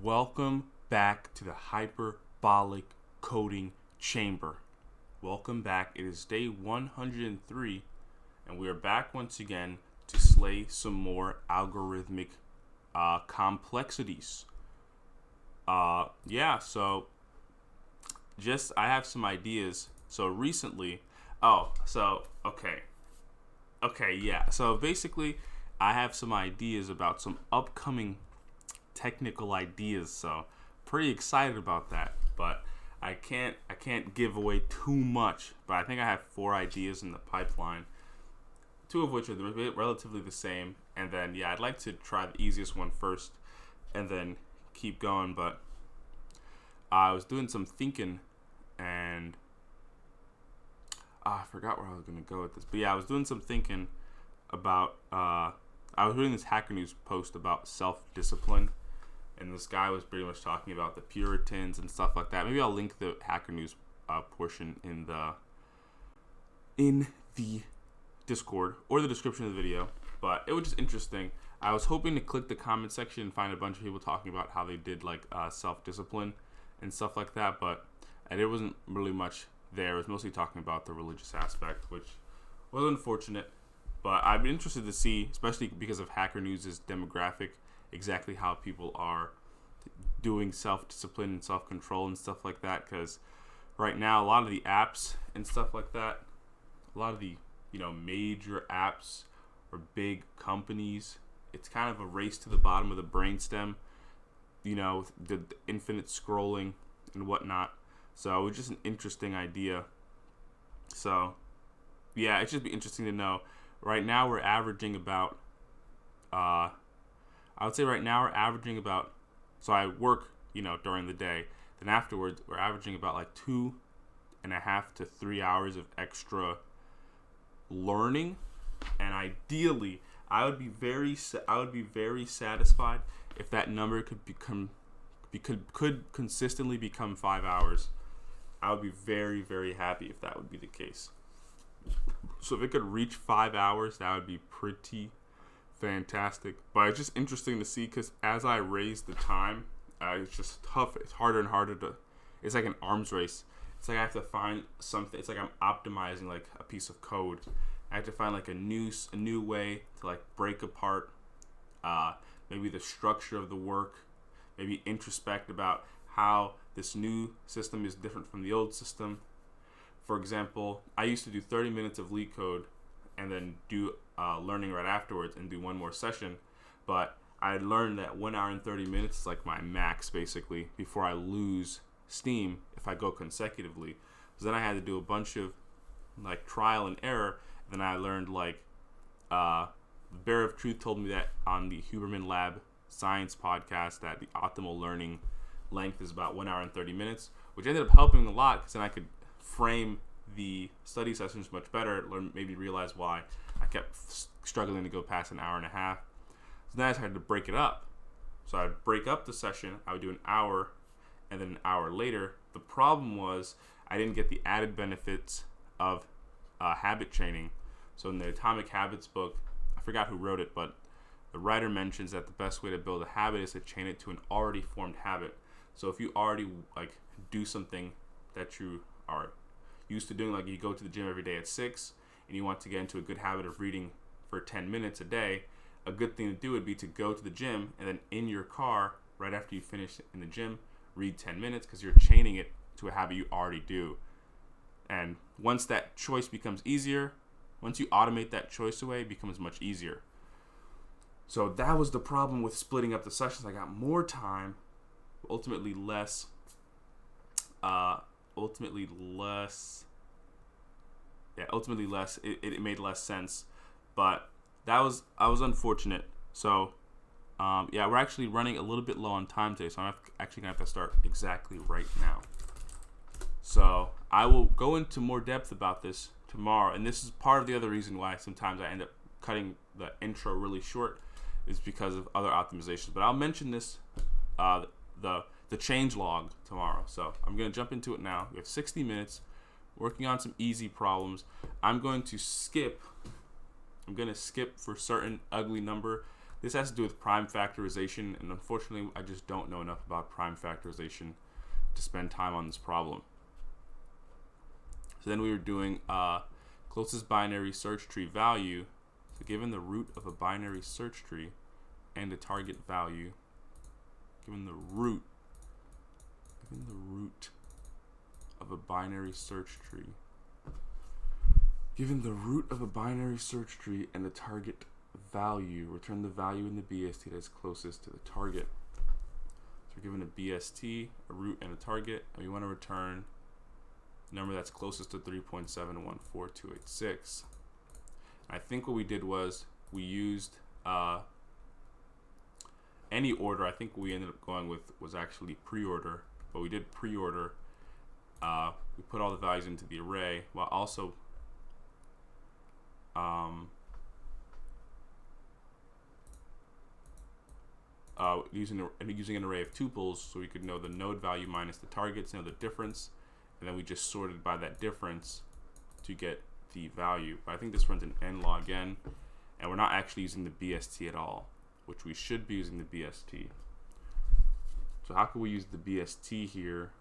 Welcome back to the hyperbolic coding chamber. Welcome back. It is day 103, and we are back once again to slay some more algorithmic complexities. So I have some ideas. So recently, So basically, I have some ideas about some upcoming technical ideas, so pretty excited about that, but I can't give away too much. But I think I have 4 ideas in the pipeline, 2 of which are relatively the same, and then I'd like to try the easiest one first and then keep going. But I was doing some thinking, and I forgot where I was going to go with this, but I was doing some thinking about I was reading this Hacker News post about self-discipline, and this guy was pretty much talking about the Puritans and stuff like that. Maybe I'll link the Hacker News portion in the Discord or the description of the video. But it was just interesting. I was hoping to click the comment section and find a bunch of people talking about how they did self-discipline and stuff like that, but there wasn't really much there. It was mostly talking about the religious aspect, which was unfortunate. But I'd be interested to see, especially because of Hacker News' demographic, exactly how people are doing self-discipline and self-control and stuff like that. Because right now, a lot of the apps and stuff like that, a lot of the major apps or big companies, it's kind of a race to the bottom of the brainstem. The infinite scrolling and whatnot. So it was just an interesting idea. So it'd just be interesting to know. Right now we're averaging about, I would say right now we're averaging about, so I work, during the day. Then afterwards, we're averaging about 2.5 to 3 hours of extra learning. And ideally, I would be very satisfied if that number could consistently become 5 hours. I would be very, very happy if that would be the case. So if it could reach 5 hours, that would be pretty fantastic. But it's just interesting to see, because as I raise the time, it's just tough. It's harder and harder to. It's like an arms race. It's like I have to find something. It's like I'm optimizing a piece of code. I have to find a new way to break apart maybe the structure of the work. Maybe introspect about how this new system is different from the old system. For example, I used to do 30 minutes of LeetCode and then do learning right afterwards and do one more session. But I learned that 1 hour and 30 minutes is my max, basically, before I lose steam if I go consecutively. So then I had to do a bunch of trial and error. Then I learned Bear of Truth told me that on the Huberman Lab Science podcast that the optimal learning length is about 1 hour and 30 minutes, which ended up helping a lot, because then I could frame the study sessions much better, made me realize why I kept struggling to go past an hour and a half. So then I started to break it up. So I'd break up the session, I would do an hour, and then an hour later. The problem was I didn't get the added benefits of habit training. So in the Atomic Habits book, I forgot who wrote it, but the writer mentions that the best way to build a habit is to chain it to an already formed habit. So if you already do something that you are used to doing, you go to the gym every day at 6 and you want to get into a good habit of reading for 10 minutes a day, a good thing to do would be to go to the gym and then in your car, right after you finish in the gym, read 10 minutes, because you're chaining it to a habit you already do. And once that choice becomes easier, once you automate that choice away, it becomes much easier. So that was the problem with splitting up the sessions. I got more time, ultimately less. It made less sense, but I was unfortunate. So we're actually running a little bit low on time today, so I'm actually gonna have to start exactly right now. So I will go into more depth about this tomorrow, and this is part of the other reason why sometimes I end up cutting the intro really short, is because of other optimizations. But I'll mention this the change log tomorrow. So I'm going to jump into it now. We have 60 minutes working on some easy problems. I'm going to skip for certain ugly number This has to do with prime factorization, and unfortunately I just don't know enough about prime factorization to spend time on this problem. So then we were doing closest binary search tree value. So given the root of a binary search tree and a target value, given the root of a binary search tree, given the root of a binary search tree and the target value, return the value in the BST that is closest to the target. So we're given a BST, a root, and a target, and we want to return the number that's closest to 3.714286. I think what we did was we used any order. I think what we ended up going with was actually pre-order, but we did pre-order. We put all the values into the array while also using an array of tuples, so we could know the node value minus the targets, know the difference, and then we just sorted by that difference to get the value. But I think this runs an n log n, and we're not actually using the BST at all, which we should be using the BST. So how can we use the BST here?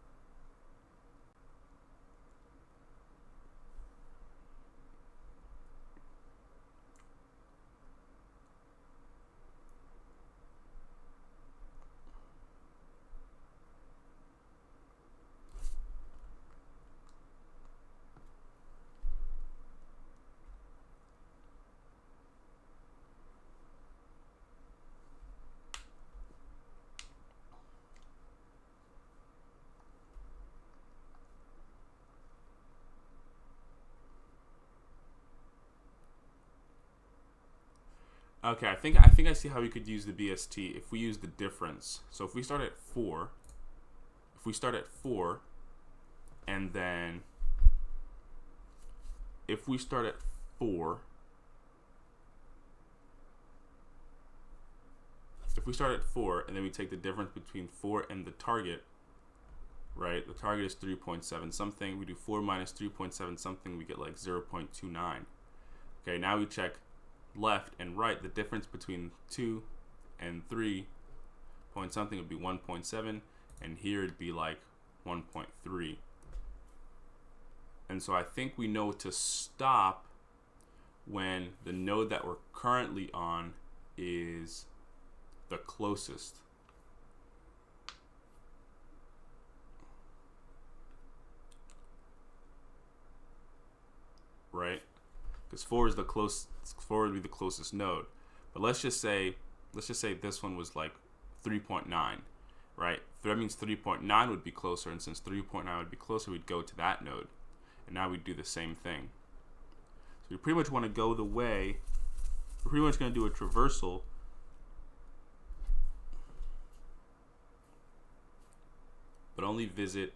Okay, I think I see how we could use the BST if we use the difference. So if we start at 4, and then if we start at 4, and then we take the difference between 4 and the target, right? The target is 3.7 something. We do 4 minus 3.7 something, we get like 0.29. Okay, now we check left and right. The difference between 2 and 3 point something would be 1.7, and here it'd be like 1.3. And so I think we know to stop when the node that we're currently on is the closest. Right? Because 4 is the close. 4 would be the closest node. But let's just say this one was like 3.9, right? That means 3.9 would be closer, and since 3.9 would be closer, we'd go to that node. And now we'd do the same thing. So we pretty much want to go the way. We're pretty much going to do a traversal. But only visit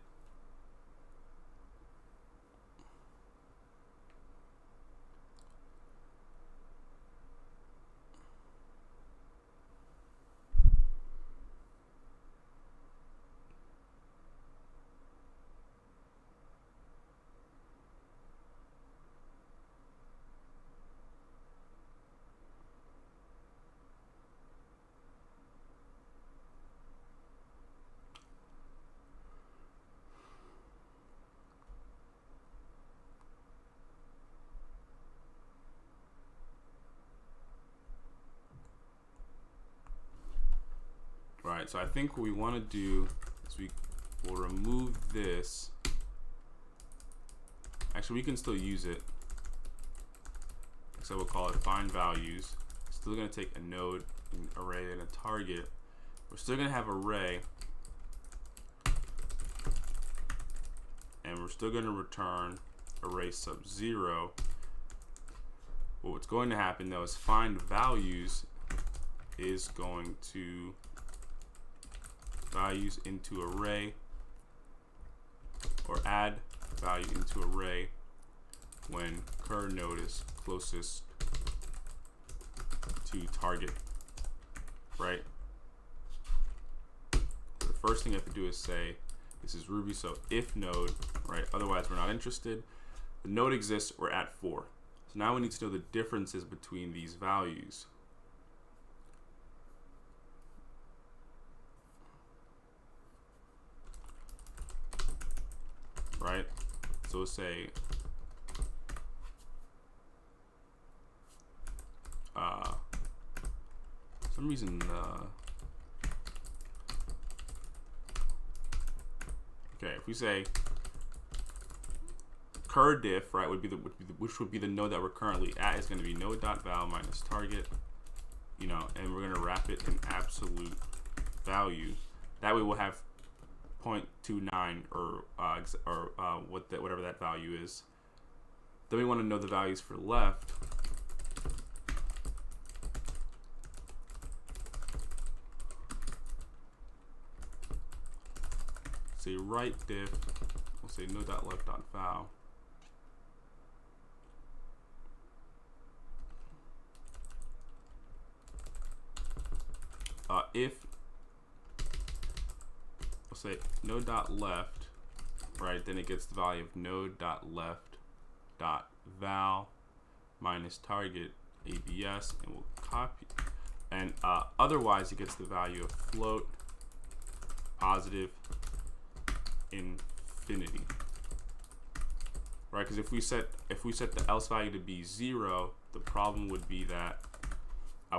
right. So I think what we want to do is we will remove this. Actually, we can still use it. So we'll call it find values. Still going to take a node, an array, and a target. We're still going to have array, and we're still going to return array sub 0. But what's going to happen though is find values is going to values into array, or add value into array when cur node is closest to target, right? The first thing you have to do is say this is Ruby, so if node, right? Otherwise we're not interested. The node exists, we're at 4. So now we need to know the differences between these values. right? So we'll say for some reason okay, if we say cur diff, right, which would be the node that we're currently at, is going to be node.val minus target, you know, and we're going to wrap it in absolute value. That way we'll have 0.29 or whatever that value is. Then we want to know the values for left. Say right diff, we'll say node.left.val. If we'll say node.left, right, then it gets the value of node.left.val minus target ABS, and we'll copy. And otherwise, it gets the value of float positive infinity, right? Because if we set the else value to be 0, the problem would be that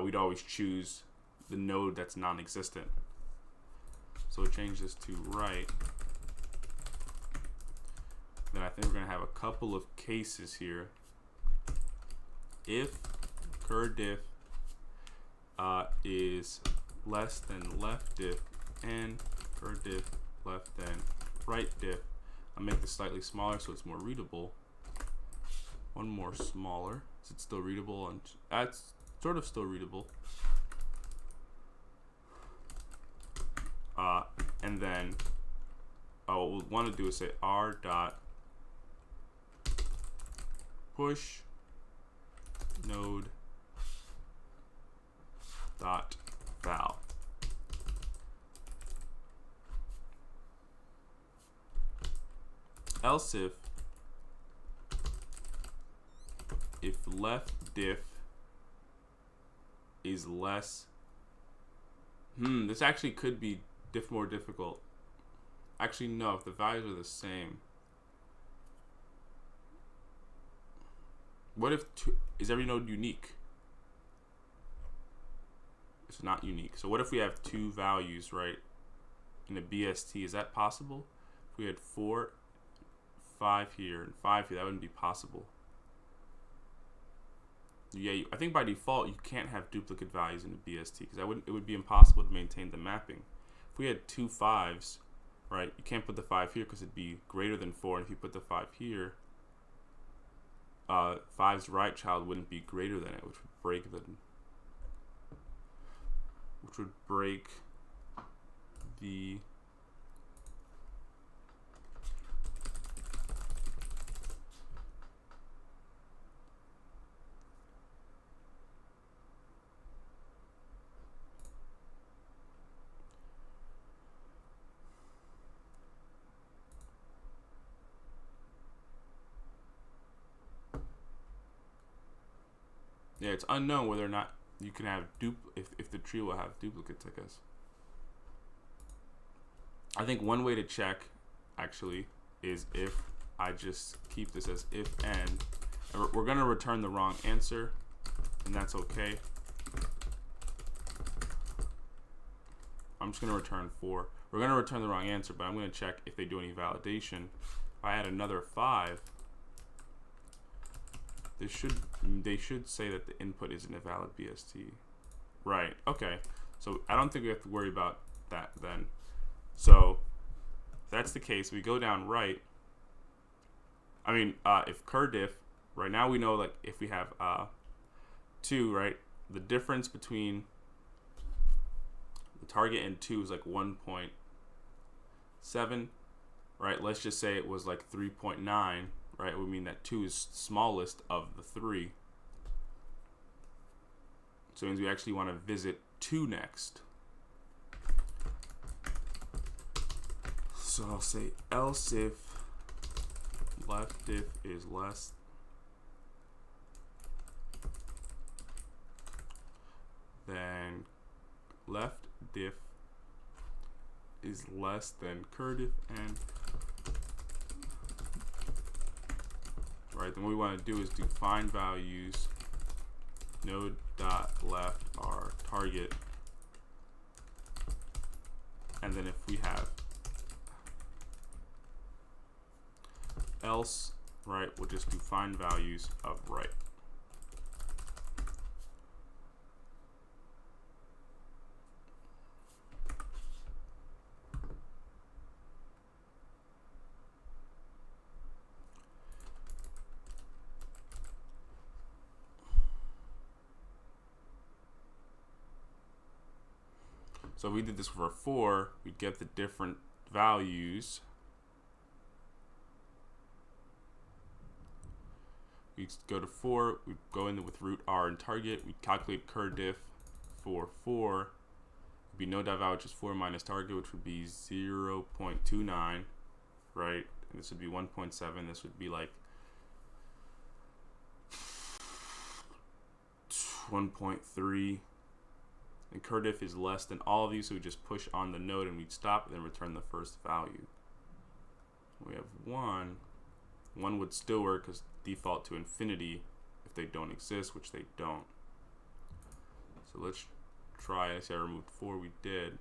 we'd always choose the node that's non-existent. So we'll change this to right. Then I think we're gonna have a couple of cases here. If cur diff is less than left diff and cur diff left than right diff, I'll make this slightly smaller so it's more readable. One more smaller. Is it still readable? And that's sort of still readable. And then what we'll want to do is say r dot push node dot val. Else if left diff is less, this actually could be more difficult. Actually, no, if the values are the same. What if is every node unique? It's not unique. So what if we have 2 values, right, in a BST? Is that possible? If we had 4, 5 here, and 5 here, that wouldn't be possible. Yeah, I think by default you can't have duplicate values in a BST because it would be impossible to maintain the mapping. If we had 2 5s, right, you can't put the 5 here because it'd be greater than 4, and if you put the 5 here, 5's right child wouldn't be greater than it, which would break the yeah, it's unknown whether or not you can have if the tree will have duplicates, I guess. I think one way to check actually is if I just keep this as if and we're gonna return the wrong answer, and that's okay. I'm just gonna return 4. We're gonna return the wrong answer, but I'm gonna check if they do any validation. If I add another 5, they should say that the input isn't a valid BST. Right, okay. So I don't think we have to worry about that then. So if that's the case, we go down right. I mean, if cur diff, right now we know, like, if we have 2, right, the difference between the target and 2 is like 1.7, right? Let's just say it was like 3.9. Right, it would mean that 2 is smallest of the 3. So it means we actually want to visit 2 next. So I'll say else if left diff is less than left diff is less than cur diff and right? Then what we want to do is do find values node dot left our target, and then if we have else, right, we'll just do find values of right. So if we did this for 4, we'd get the different values. We'd go to 4, we'd go in with root R and target, we'd calculate cur_diff for 4. It'd be node.val, which is 4 minus target, which would be 0.29, right? And this would be 1.7. This would be like 1.3. And cur_diff is less than all of these, so we just push on the node and we'd stop and then return the first value. We have 1. 1 would still work because default to infinity if they don't exist, which they don't. So let's try. I say I removed 4. We did.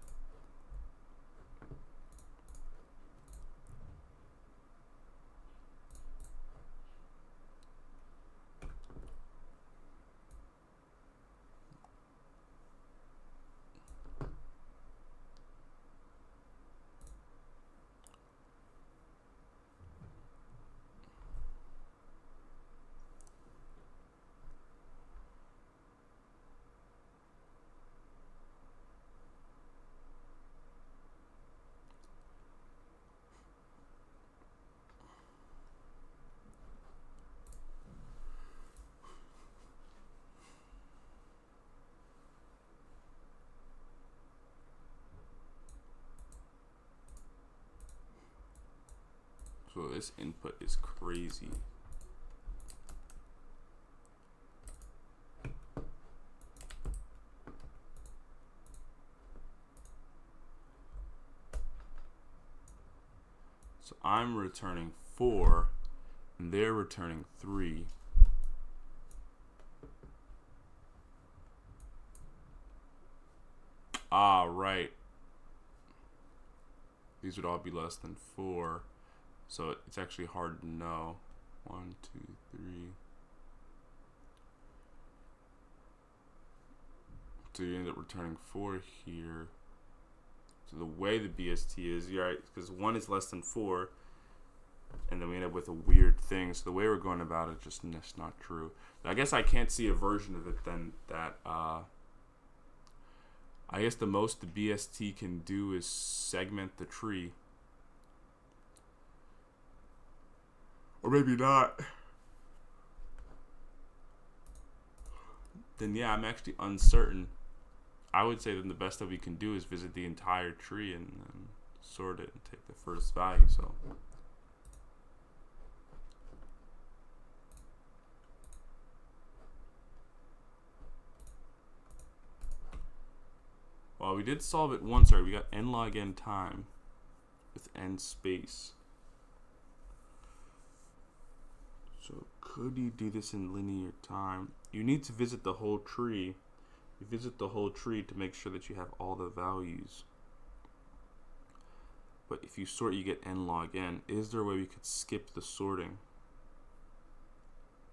So this input is crazy. So I'm returning 4, and they're returning 3. Ah, right. These would all be less than 4. So it's actually hard to know. 1, 2, 3. So you end up returning 4 here. So the way the BST is, you're right, because 1 is less than 4, and then we end up with a weird thing. So the way we're going about it just is not true. I guess I can't see a version of it then that I guess the most the BST can do is segment the tree. Or maybe not. Then yeah, I'm actually uncertain. I would say then the best that we can do is visit the entire tree and then sort it and take the first value. So well, we did solve it once. Sorry, we got n log n time with n space. So could you do this in linear time? You need to visit the whole tree. You visit the whole tree to make sure that you have all the values. But if you sort, you get n log n. Is there a way we could skip the sorting?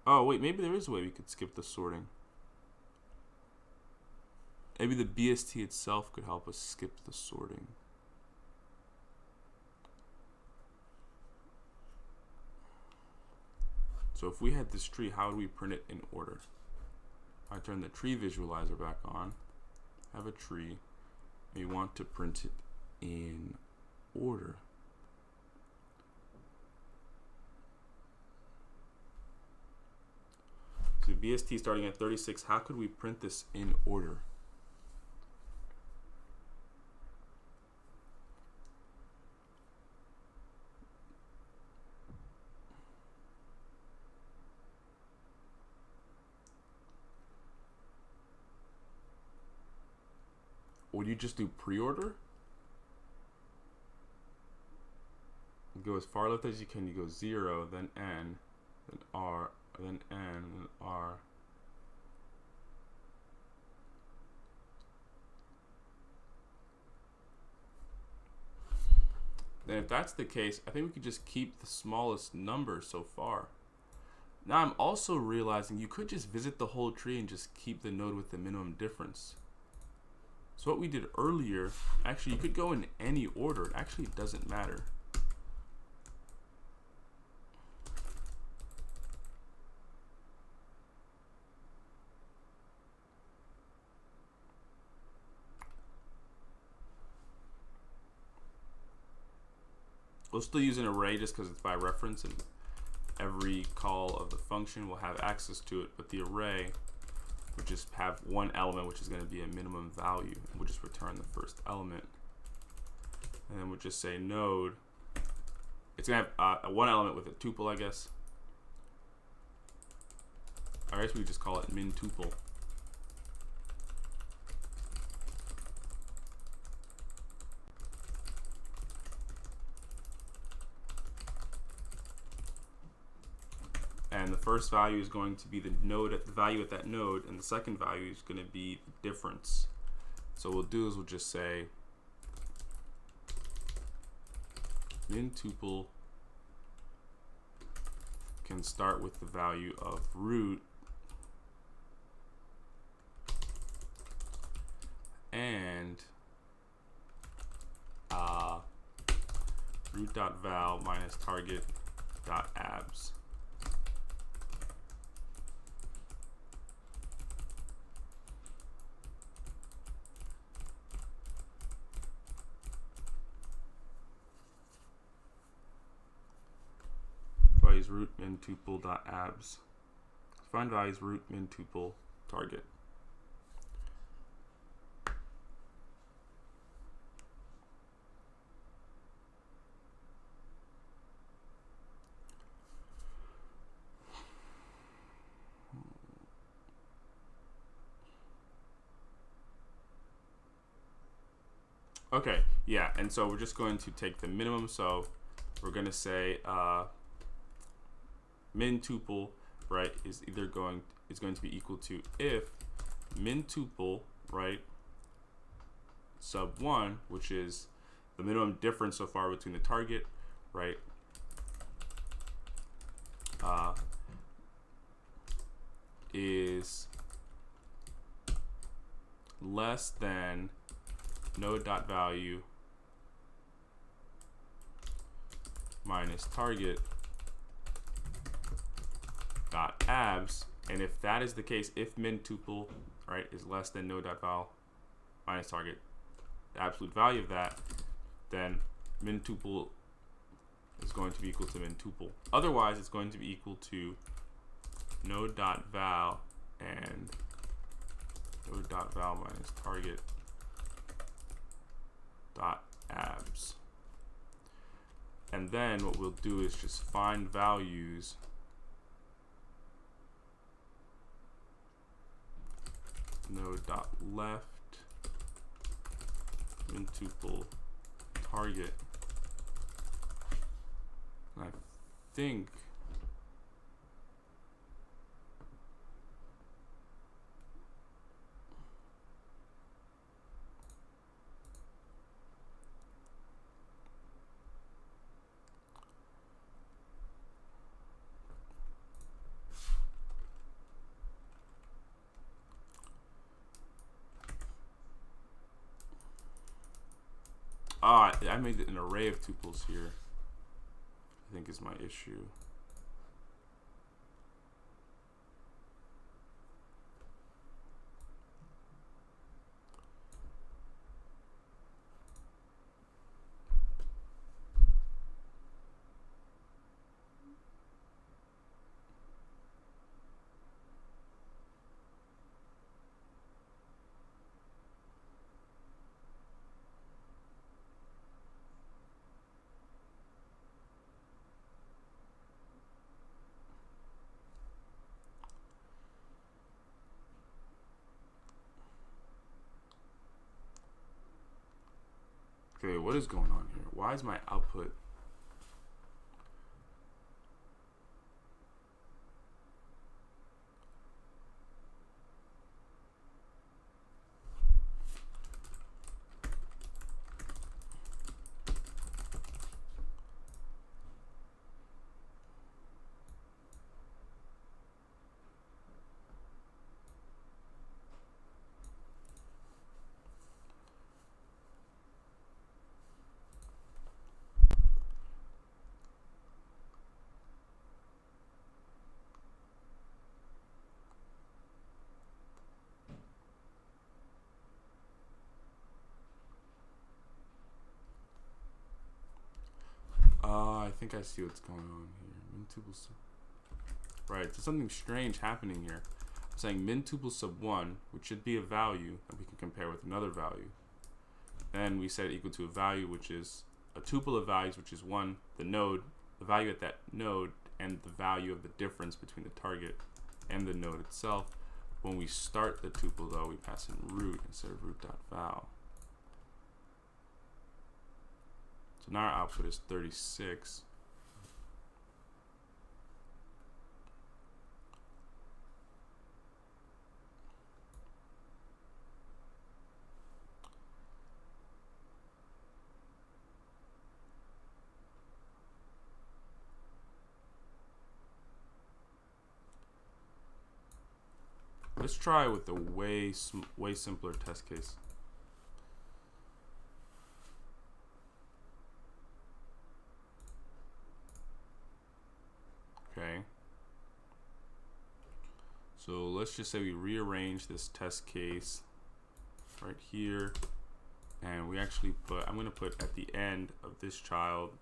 Oh, wait, maybe there is a way we could skip the sorting. Maybe the BST itself could help us skip the sorting. So if we had this tree, how would we print it in order? I turn the tree visualizer back on, have a tree, and we want to print it in order. So BST starting at 36, how could we print this in order? Would you just do pre-order? You go as far left as you can, you go 0, then n, then R, then N, then R. Then if that's the case, I think we could just keep the smallest number so far. Now I'm also realizing you could just visit the whole tree and just keep the node with the minimum difference. So what we did earlier, actually you could go in any order. It actually doesn't matter. We'll still use an array just because it's by reference, and every call of the function will have access to it, but the array will just have one element, which is going to be a minimum value. We'll just return the first element, and then we'll just say node. It's going to have one element with a tuple, I guess. I guess we just call it MinTuple. And the first value is going to be the node at the value at that node, and the second value is going to be the difference. So what we'll do is we'll just say MinTuple can start with the value of root and root.val minus target.abs. Values root MinTuple.abs. Find values root MinTuple target. Okay, yeah, and so we're just going to take the minimum. So we're going to say MinTuple, right, is going to be equal to if MinTuple, right, sub 1, which is the minimum difference so far between the target, right, is less than node.value minus target.abs, and if that is the case, if MinTuple, right, is less than node.val minus target, the absolute value of that, then MinTuple is going to be equal to MinTuple. Otherwise, it's going to be equal to node.val and node.val minus target.abs. And then what we'll do is just find values node.left MinTuple target. And I think I made an array of tuples here, I think is my issue. Okay, what is going on here? Why is my output? think I see what's going on here. MinTuple sub. Right, so something strange happening here. I'm saying MinTuple sub 1, which should be a value that we can compare with another value. Then we set it equal to a value, which is a tuple of values, which is 1, the node, the value at that node, and the value of the difference between the target and the node itself. When we start the tuple, though, we pass in root instead of root.val. So now our output is 36. Let's try with a way simpler test case. Okay. So let's just say we rearrange this test case right here, and we actually put, I'm going to put at the end of this child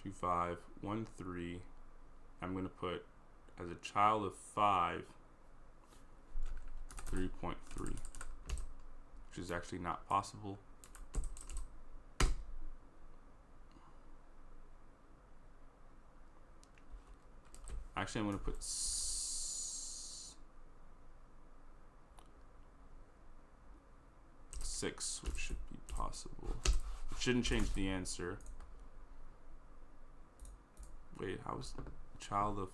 2, 5, 1, 3. I'm going to put as a child of 5, 3.3, which is actually not possible. Actually, I'm going to put 6, which should be possible. It shouldn't change the answer. Wait, how is child of...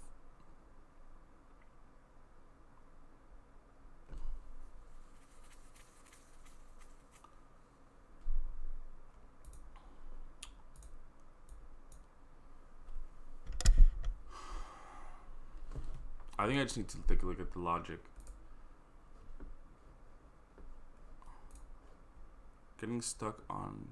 I think I just need to take a look at the logic. Getting stuck on...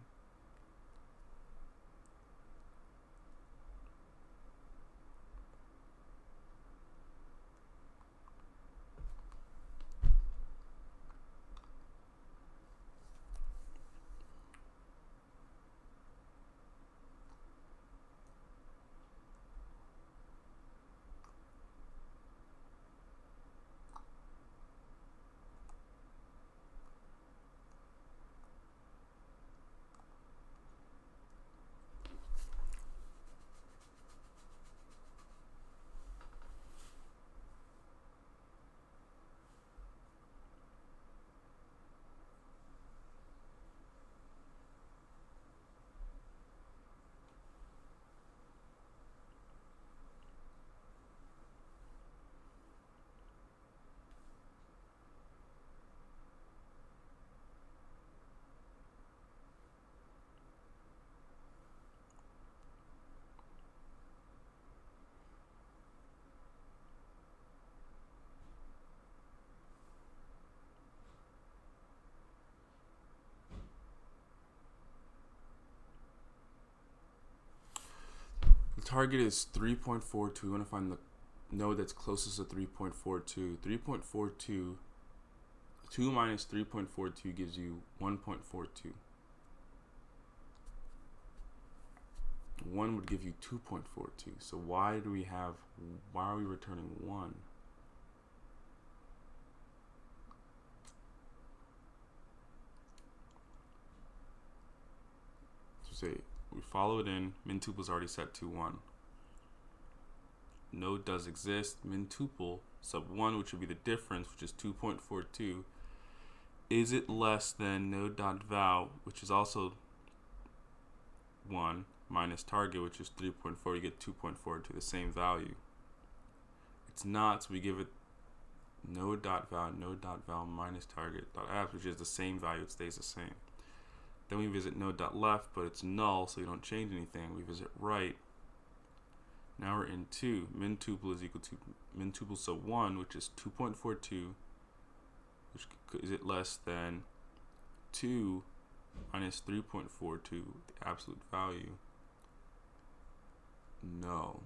Target is 3.42. We want to find the node that's closest to 3.42. 3.42, 2 minus 3.42 gives you 1.42. 1 would give you 2.42. So why are we returning 1? So say we follow it in. MinTuple is already set to 1. Node does exist. MinTuple sub 1, which would be the difference, which is 2.42. Is it less than node.val, which is also 1, minus target, which is 3.4? You get 2.42, the same value. It's not, so we give it node.val minus target.app, which is the same value. It stays the same. Then we visit node.left, but it's null, so we don't change anything. We visit right. Now we're in 2. MinTuple is equal to MinTuple sub 1, which is 2.42, which is it less than 2 minus 3.42, the absolute value? No.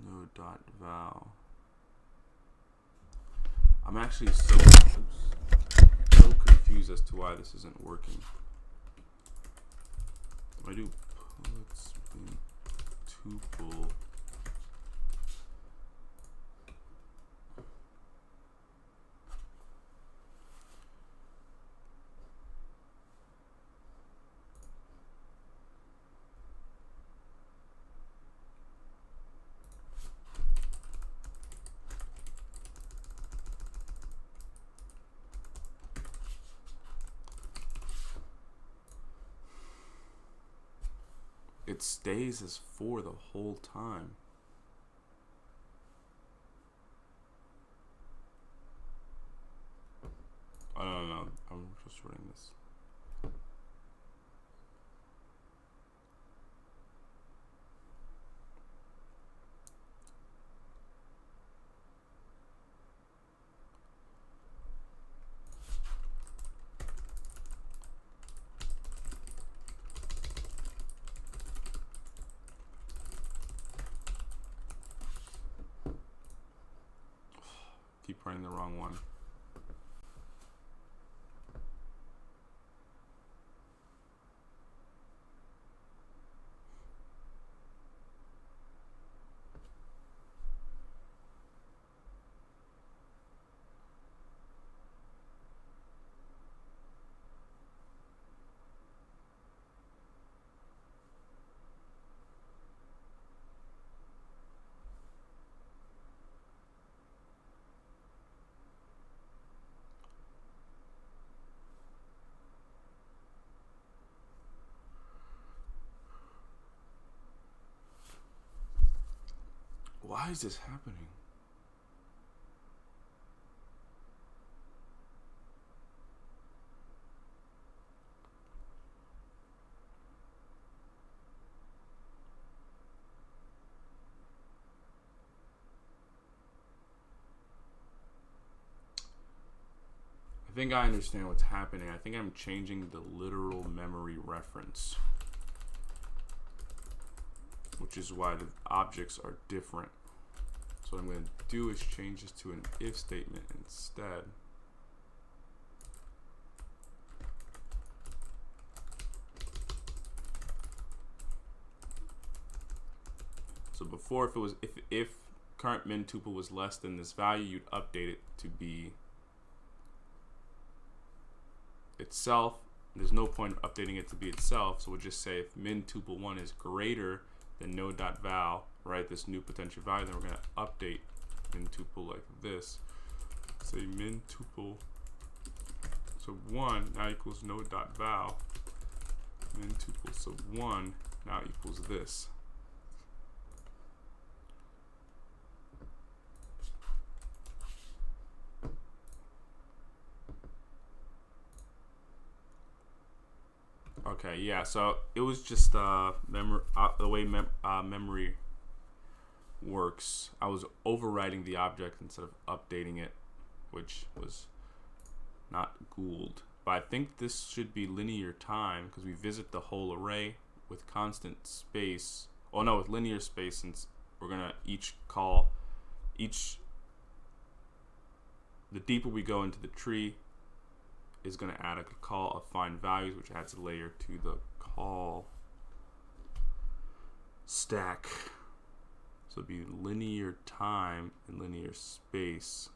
Node.val. I'm actually so confused as to why this isn't working. If I do puts MinTuple, it stays as 4 the whole time. I don't know. I'm just running this. Keep running the wrong one. Why is this happening? I think I understand what's happening. I think I'm changing the literal memory reference, which is why the objects are different. So what I'm going to do is change this to an if statement instead. So before, if it was if current MinTuple was less than this value, you'd update it to be itself. There's no point of updating it to be itself, so we'll just say if MinTuple1 is greater than node.val, right, this new potential value, then we're going to update MinTuple like this. Say MinTuple, so 1 now equals node.val. MinTuple, so 1 now equals this. Okay, yeah, so it was just the way memory works. I was overriding the object instead of updating it, which was not Gould. But I think this should be linear time because we visit the whole array with constant space. Oh no, with linear space, since we're gonna the deeper we go into the tree is going to add a call of find values, which adds a layer to the call stack. So it'd be linear time and linear space.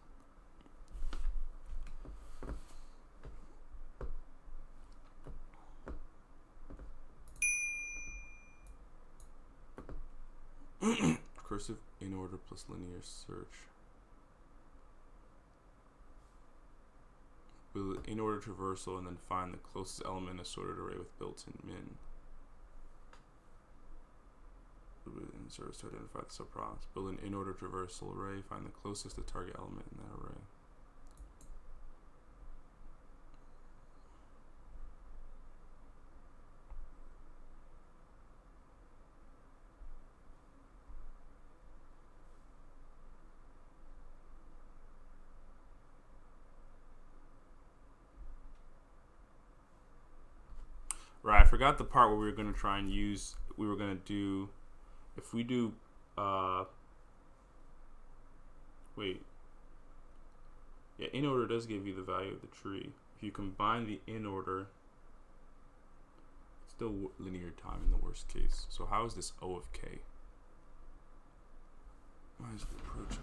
Cursive in order plus linear search. In order traversal and then find the closest element in a sorted array with built-in min. Insert to identify the subproblems. Build an in-order traversal array, find the closest to target element in that array. Right, I forgot the part where we were going to try and use, we were going to do, if we do, wait, yeah, in order does give you the value of the tree. If you combine the in order, it's still linear time in the worst case. So how is this O of k? Optimize the approach.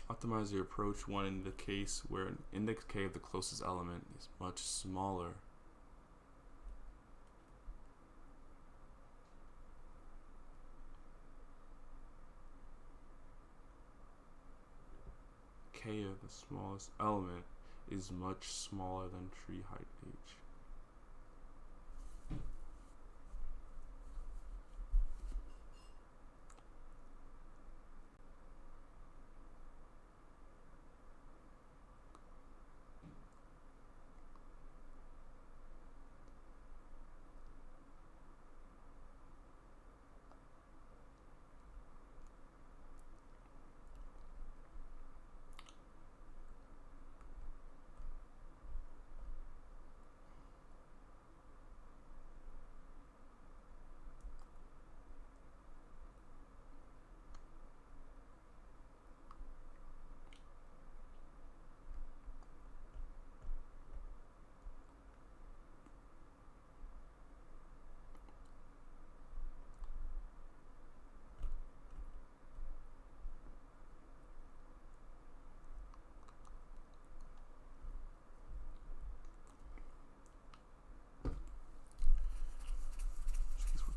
Optimize the approach one in the case where an index k of the closest element is much smaller. K of the smallest element is much smaller than tree height h.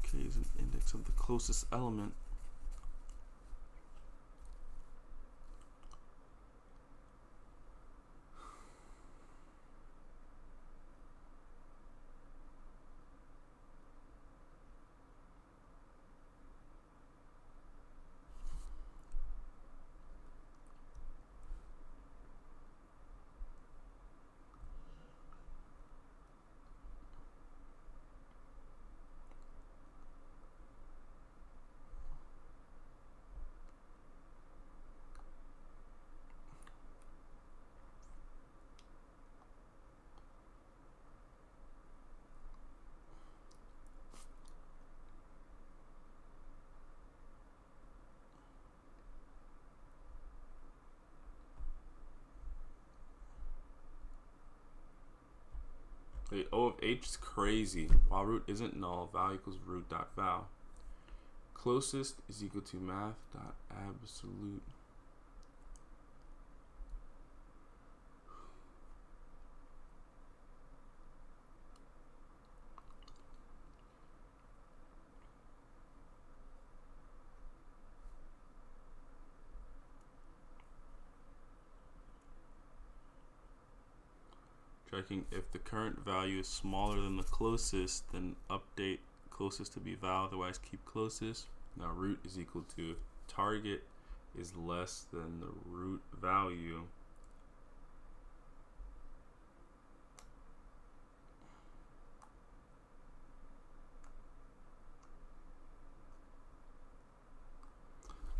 K is an index of the closest element. The O of h is crazy. While root isn't null, val equals root dot val. Closest is equal to math dot absolute. Checking if the current value is smaller than the closest, then update closest to be val, otherwise keep closest. Now root is equal to if target is less than the root value,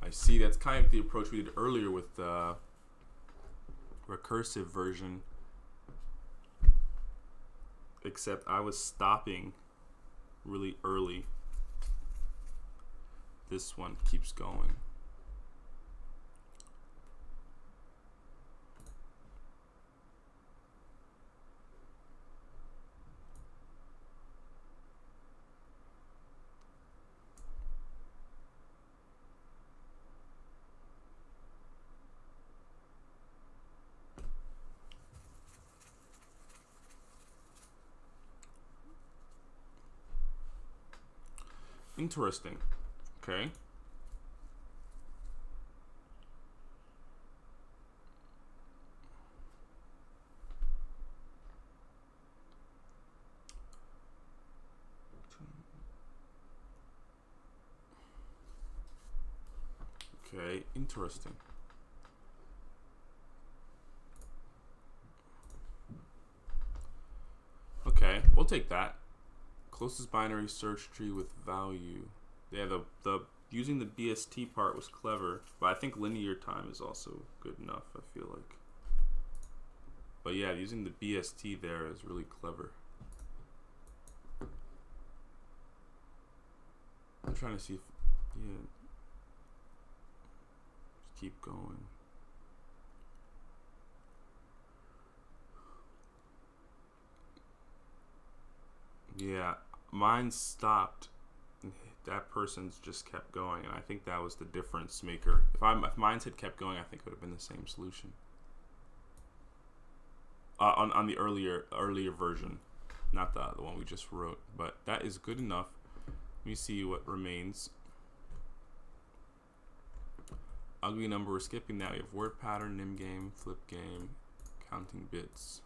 I see that's kind of the approach we did earlier with the recursive version, except I was stopping really early. This one keeps going. Interesting. Okay. Okay, interesting. Okay, we'll take that. Closest binary search tree with value. Yeah, the using the BST part was clever, but I think linear time is also good enough, I feel like. But yeah, using the BST there is really clever. I'm trying to see if, yeah, just keep going. Yeah, mine stopped. That person's just kept going, and I think that was the difference maker. If mine had kept going, I think it would have been the same solution. On the earlier version, not the one we just wrote, but that is good enough. Let me see what remains. Ugly number, we're skipping that. We have word pattern, nim game, flip game, counting bits.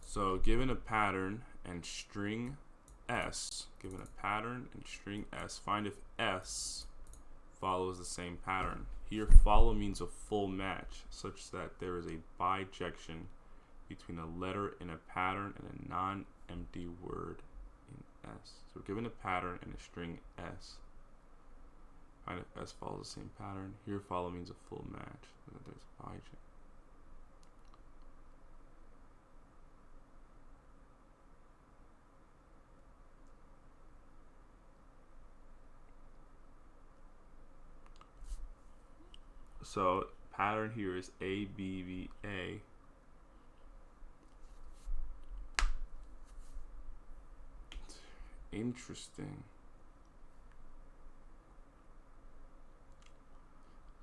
So given a pattern and string S, find if S follows the same pattern. Here, follow means a full match, such that there is a bijection between a letter in a pattern and a non-empty word in S. So we're given a pattern and a string S. Find if S follows the same pattern. Here, follow means a full match, so that there's a bijection. So pattern here is A, B, B, A. Interesting.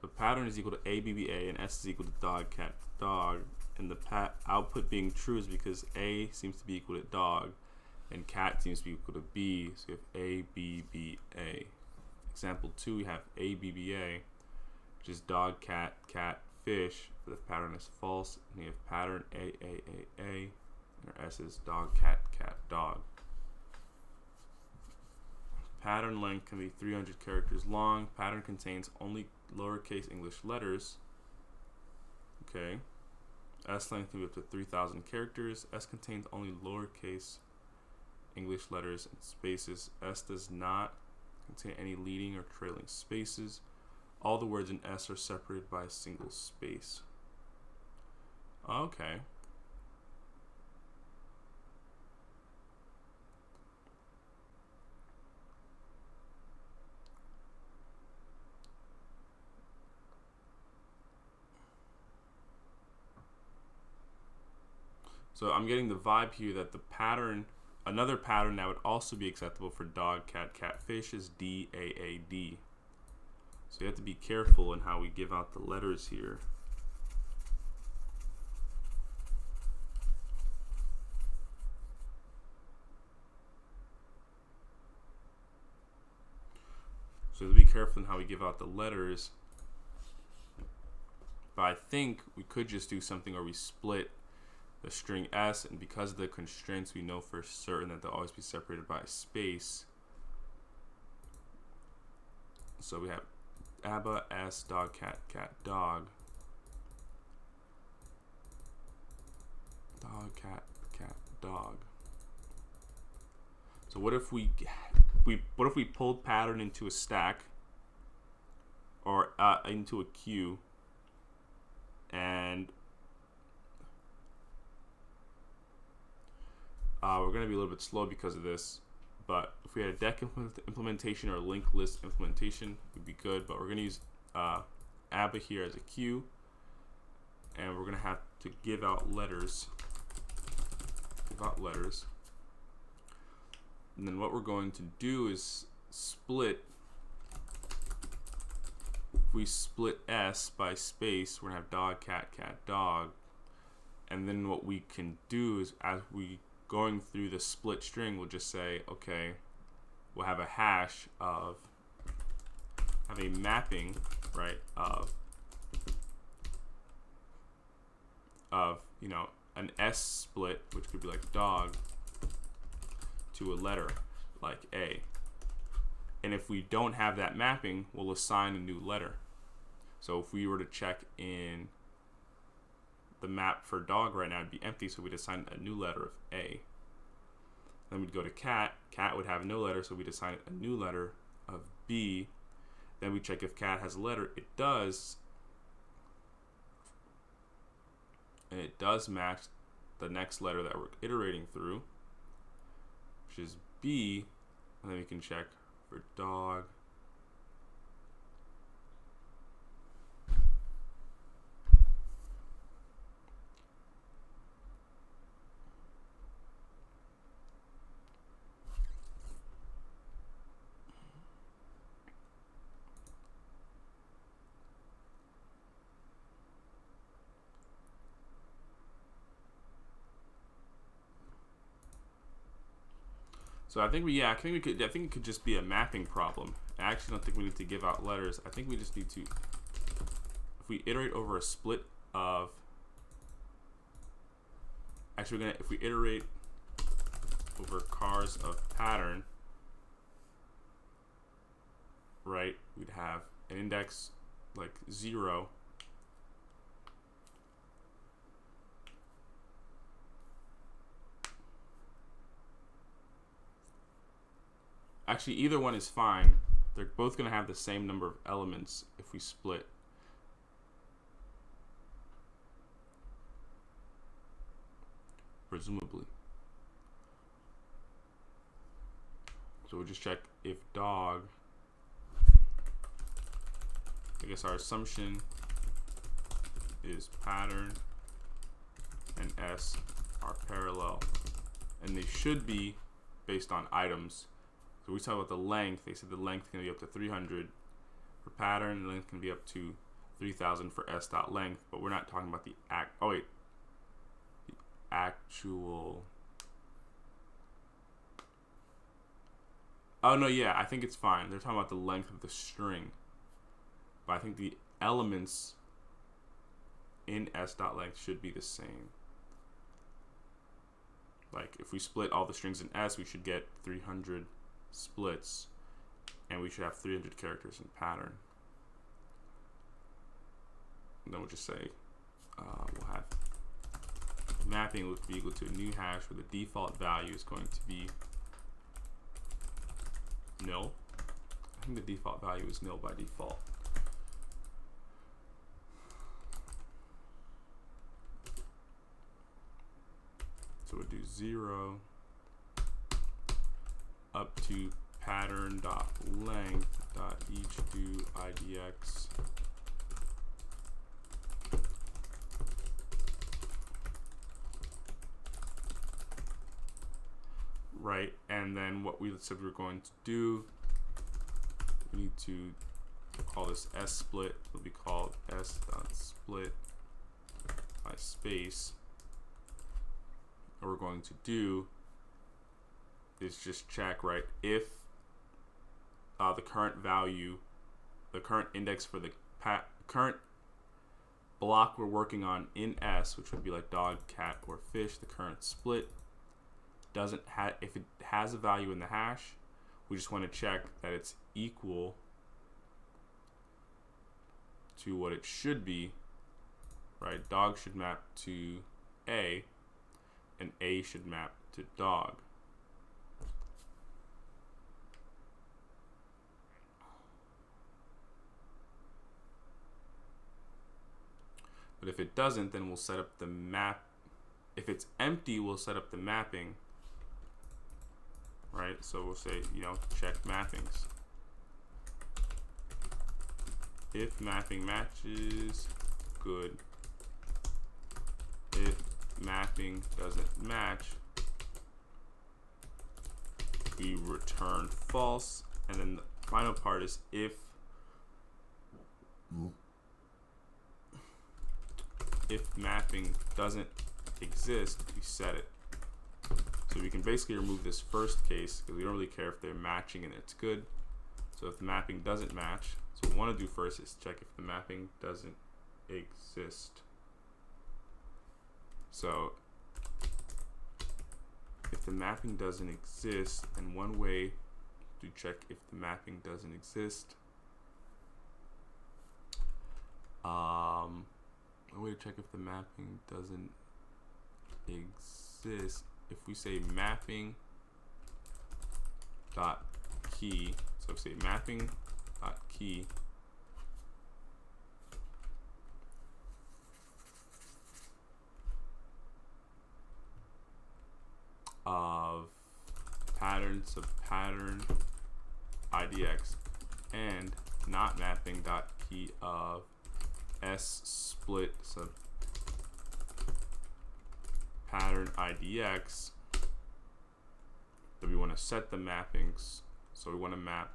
The pattern is equal to A, B, B, A, and S is equal to dog, cat, dog. And the output being true is because A seems to be equal to dog, and cat seems to be equal to B. So we have A, B, B, A. Example 2, we have A, B, B, A, which is dog, cat, cat, fish. The pattern is false, and we have pattern A, A, A, A, and our S is dog, cat, cat, dog. Pattern length can be 300 characters long. Pattern contains only lowercase English letters. Okay. S length can be up to 3,000 characters. S contains only lowercase English letters and spaces. S does not contain any leading or trailing spaces. All the words in S are separated by a single space. Okay. So I'm getting the vibe here that the pattern, another pattern that would also be acceptable for dog, cat, cat, fish is D, A, A, D. So you have to be careful in how we give out the letters here. So to be careful in how we give out the letters. But I think we could just do something where we split the string S, and because of the constraints, we know for certain that they'll always be separated by a space. So we have ABBA, S, dog, cat, cat, dog. Dog, cat, cat, dog. So what if we pulled pattern into a stack or into a queue, and we're going to be a little bit slow because of this, but if we had a deck implementation or a linked list implementation, it would be good. But we're going to use ABBA here as a queue, and we're going to have to give out letters. And then what we're going to do is split. If we split S by space, we're going to have dog, cat, cat, dog. And then what we can do is, as we going through the split string, we'll just say, okay, we'll have a hash of, have a mapping, right, of you know, an S split, which could be like dog, to a letter like A. And if we don't have that mapping, we'll assign a new letter. So if we were to check in the map for dog right now, it'd be empty, so we'd assign a new letter of A. Then we'd go to cat. Cat would have no letter, so we'd assign a new letter of B. Then we check if cat has a letter. It does. And it does match the next letter that we're iterating through, which is B. And then we can check for dog, So I think I think it could just be a mapping problem. I actually don't think we need to give out letters. I think we just need to, if we iterate over a split of, actually if we iterate over cars of pattern, right, we'd have an index like 0, actually either one is fine. They're both going to have the same number of elements if we split. Presumably. So we'll just check if dog, I guess our assumption is pattern and S are parallel, and they should be based on items. So we talk about the length. They said the length can be up to 300 for pattern. The length can be up to 3,000 for s.length. But we're not talking about the the actual. Oh no, yeah, I think it's fine. They're talking about the length of the string, but I think the elements in s.length should be the same. Like if we split all the strings in S, we should get 300 splits, and we should have 300 characters in pattern. And then we'll just say we'll have mapping will be equal to a new hash where the default value is going to be nil. I think the default value is nil by default. So we'll do 0 up to pattern.length.each do idx right, and then what we said we were going to do, we need to call this s-split. It'll be called s.split by space. What we're going to do is just check, right, if the current value, the current index for the current block we're working on in S, which would be like dog, cat, or fish, the current split doesn't have, if it has a value in the hash, we just want to check that it's equal to what it should be, right? Dog should map to A, and A should map to dog. But if it doesn't, then we'll set up the map. If it's empty, we'll set up the mapping, right? So we'll say, check mappings. If mapping matches, good. If mapping doesn't match, we return false. And then the final part is if mapping doesn't exist, we set it. So we can basically remove this first case because we don't really care if they're matching and it's good. So if the mapping doesn't match, so what we want to do first is check if the mapping doesn't exist. So if the mapping doesn't exist, and one way to check if the mapping doesn't exist, a way to check if the mapping doesn't exist, if we say mapping dot key, so say mapping dot key of pattern sub pattern idx and not mapping dot key of s split sub pattern idx, that we want to set the mappings. So we want to map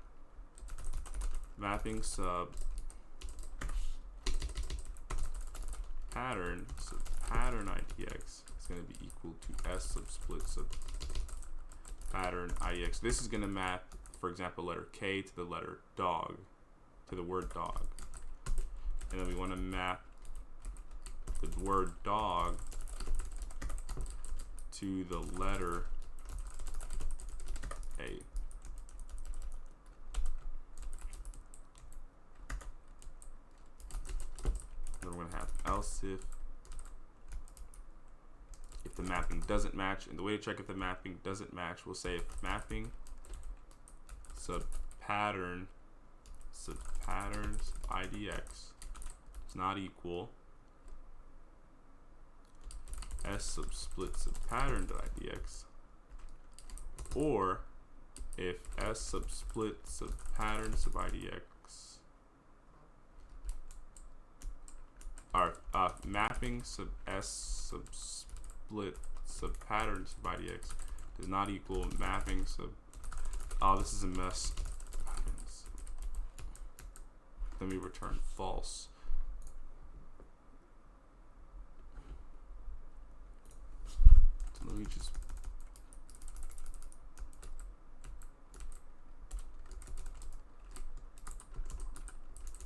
mapping sub pattern, idx is going to be equal to s sub split sub pattern IDX. This is going to map, for example, letter K to the letter dog, to the word dog. And then we want to map the word dog to the letter A. Then we're going to have else if the mapping doesn't match. And the way to check if the mapping doesn't match, we'll say if mapping subpattern subpatterns IDX is not equal S subsplit subpattern IDX, or if S subsplit subpattern IDX are mapping sub S subsplit subpattern IDX does not equal mapping sub. Oh, this is a mess. Then we return false. So let me just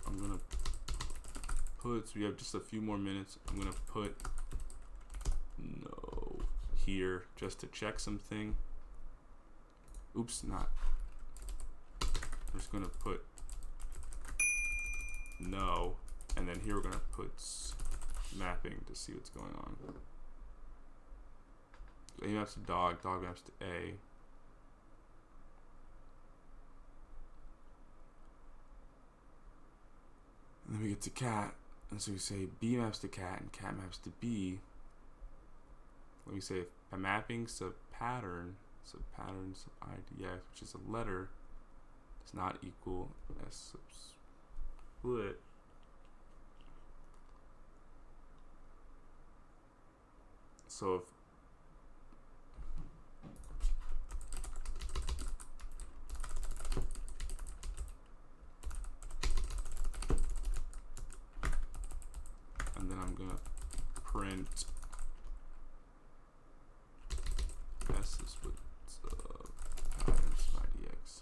I'm gonna put, so we have just a few more minutes. I'm gonna put no here just to check something. Oops, not. I'm just gonna put no, and then here we're gonna put mapping to see what's going on. So A maps to dog, dog maps to A. And then we get to cat, and so we say B maps to cat and cat maps to B. Let me say a mapping subpattern sub IDX, which is a letter, does not equal S subsplit so if and then I'm gonna print S subsplit patterns IDX.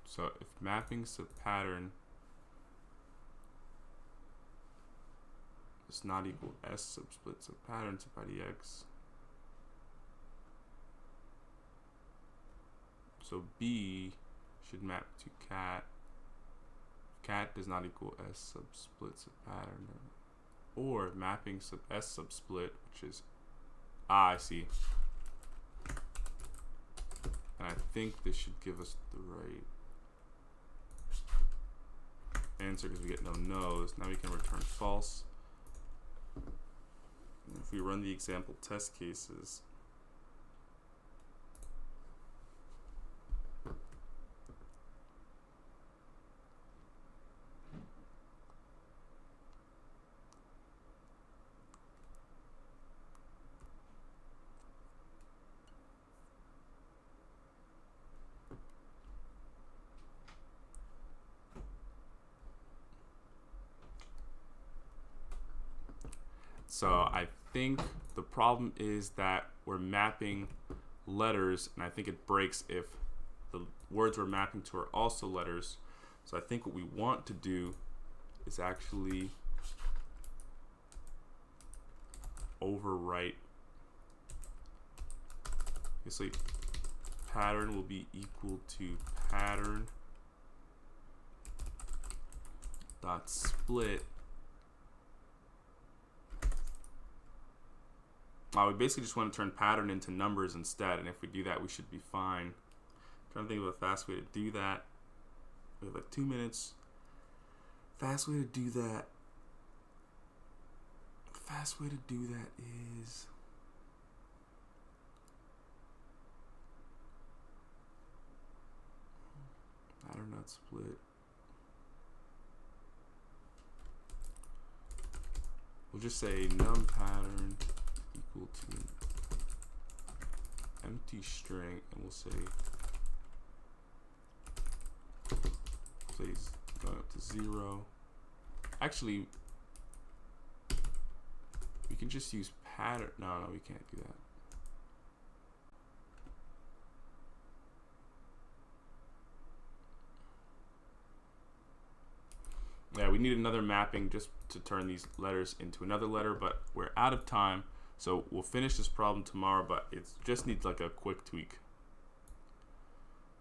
So if mapping subpattern is not equal S subsplit subpattern IDX, so B should map to cat. Cat does not equal S subsplit subpattern, or mapping sub S subsplit, which is I see. And I think this should give us the right answer because we get no no's. Now we can return false. And if we run the example test cases, so I think the problem is that we're mapping letters, and I think it breaks if the words we're mapping to are also letters. So I think what we want to do is actually overwrite. Obviously, pattern will be equal to pattern dot split. We basically just want to turn pattern into numbers instead, and if we do that, we should be fine. I'm trying to think of a fast way to do that. We have like 2 minutes. Fast way to do that. Fast way to do that is pattern not split. We'll just say num pattern equal to empty string, and we'll say place going up to 0. Actually, we can just use pattern. No, we can't do that. Yeah, we need another mapping just to turn these letters into another letter, but we're out of time. So we'll finish this problem tomorrow, but it just needs like a quick tweak.